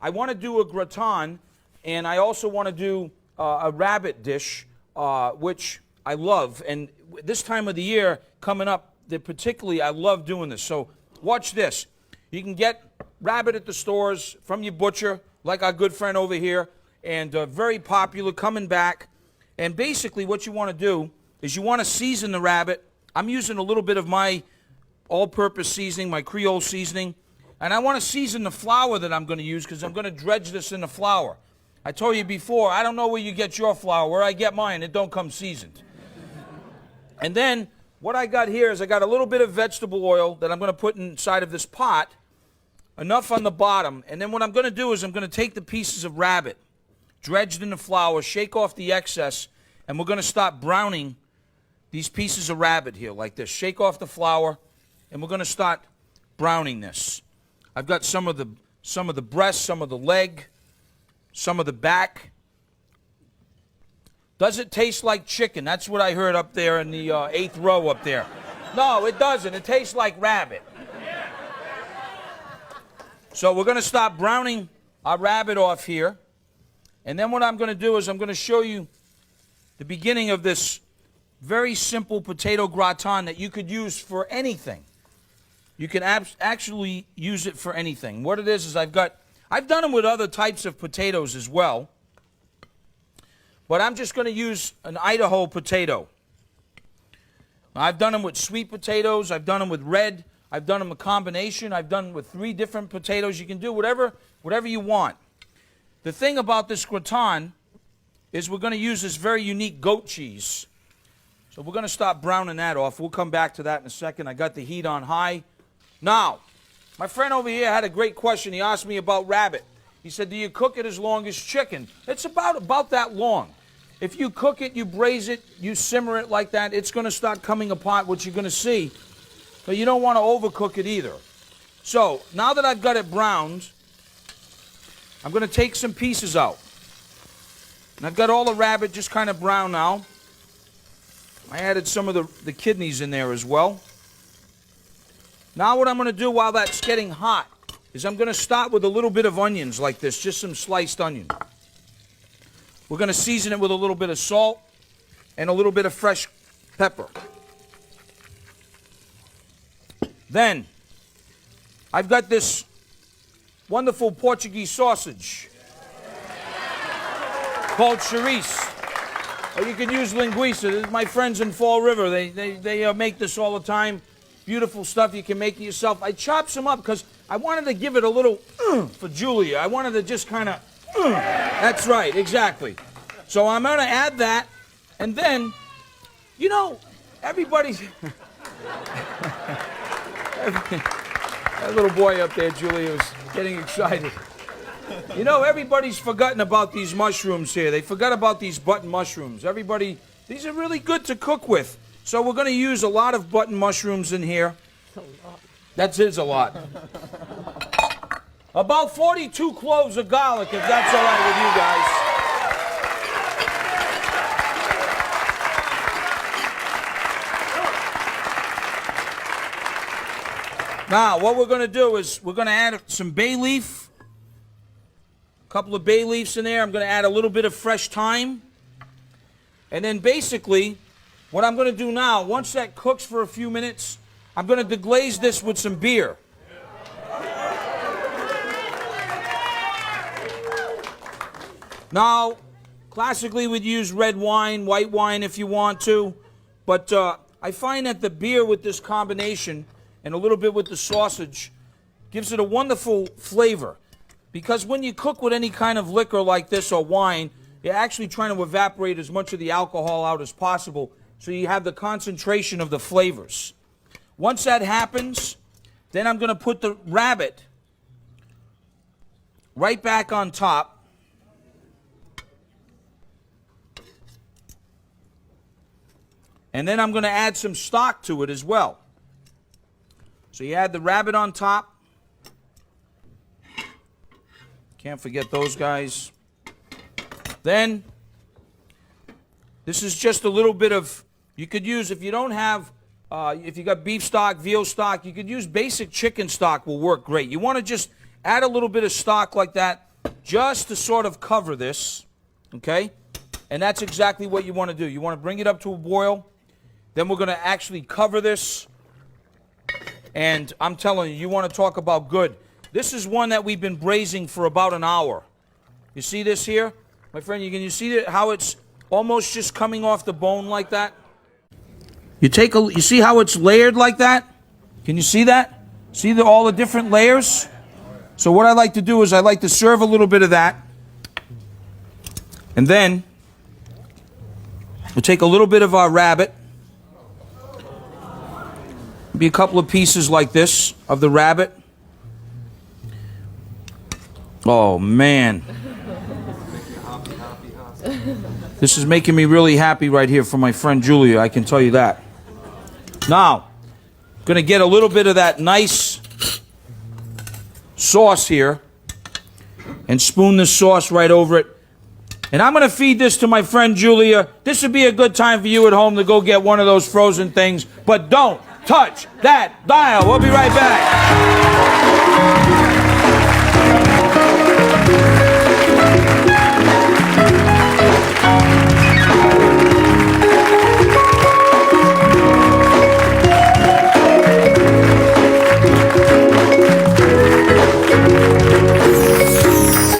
I want to do a gratin, and I also want to do a rabbit dish, which I love. And this time of the year coming up, particularly, I love doing this. So watch this. You can get rabbit at the stores from your butcher, like our good friend over here, and very popular, coming back. And basically what you want to do is you want to season the rabbit. I'm using a little bit of my all-purpose seasoning, my Creole seasoning. And I want to season the flour that I'm going to use because I'm going to dredge this in the flour. I told you before, I don't know where you get your flour. Where I get mine, it don't come seasoned. And then what I got here is I got a little bit of vegetable oil that I'm going to put inside of this pot, enough on the bottom. And then what I'm going to do is I'm going to take the pieces of rabbit, dredged in the flour, shake off the excess, and we're going to start browning these pieces of rabbit here like this. Shake off the flour, and we're going to start browning this. I've got some of the breast, some of the leg, some of the back. Does it taste like chicken? That's what I heard up there in the 8th row up there. No, it doesn't. It tastes like rabbit. So we're going to start browning our rabbit off here. And then what I'm going to do is I'm going to show you the beginning of this very simple potato gratin that you could use for anything. You can actually use it for anything. What it is I've done them with other types of potatoes as well. But I'm just going to use an Idaho potato. I've done them with sweet potatoes. I've done them with red. I've done them a combination. I've done them with 3 different potatoes. You can do whatever you want. The thing about this gratin is we're going to use this very unique goat cheese. So we're going to start browning that off. We'll come back to that in a second. I got the heat on high. Now, my friend over here had a great question. He asked me about rabbit. He said, do you cook it as long as chicken? It's about that long. If you cook it, you braise it, you simmer it like that, it's going to start coming apart, which you're going to see. But you don't want to overcook it either. So, now that I've got it browned, I'm going to take some pieces out. And I've got all the rabbit just kind of brown now. I added some of the kidneys in there as well. Now what I'm going to do while that's getting hot is I'm going to start with a little bit of onions like this, just some sliced onion. We're going to season it with a little bit of salt and a little bit of fresh pepper. Then, I've got this wonderful Portuguese sausage called chorizo. Or you can use linguiça. My friends in Fall River, they make this all the time. Beautiful stuff. You can make it yourself. I chopped some up because I wanted to give it a little for Julia. I wanted to just kind of That's right, exactly. So I'm going to add that, and then, you know, everybody's... That little boy up there, Julia, was getting excited. You know, everybody's forgotten about these mushrooms here. They forgot about these button mushrooms. Everybody, these are really good to cook with. So we're going to use a lot of button mushrooms in here. That is a lot. About 42 cloves of garlic, if that's all right with you guys. Now, what we're going to do is we're going to add some bay leaf, a couple of bay leaves in there. I'm going to add a little bit of fresh thyme. And then basically, what I'm going to do now, once that cooks for a few minutes, I'm going to deglaze this with some beer. Now, classically we'd use red wine, white wine if you want to, but I find that the beer with this combination and a little bit with the sausage gives it a wonderful flavor. Because when you cook with any kind of liquor like this or wine, you're actually trying to evaporate as much of the alcohol out as possible so you have the concentration of the flavors. Once that happens, then I'm going to put the rabbit right back on top. And then I'm going to add some stock to it as well. So you add the rabbit on top. Can't forget those guys. Then, this is just a little bit of, you could use, if you don't have, if you got beef stock, veal stock, you could use basic chicken stock will work great. You want to just add a little bit of stock like that just to sort of cover this, okay? And that's exactly what you want to do. You want to bring it up to a boil. Then we're going to actually cover this. And I'm telling you, you want to talk about good. This is one that we've been braising for about an hour. You see this here? My friend, you see how it's almost just coming off the bone like that? You see how it's layered like that? Can you see that? See all the different layers? So what I like to do is I like to serve a little bit of that. And then we'll take a little bit of our rabbit. Maybe a couple of pieces like this of the rabbit. Oh, man. This is making me really happy right here for my friend Julia, I can tell you that. Now, I'm going to get a little bit of that nice sauce here and spoon this sauce right over it. And I'm going to feed this to my friend Julia. This would be a good time for you at home to go get one of those frozen things. But don't touch that dial. We'll be right back.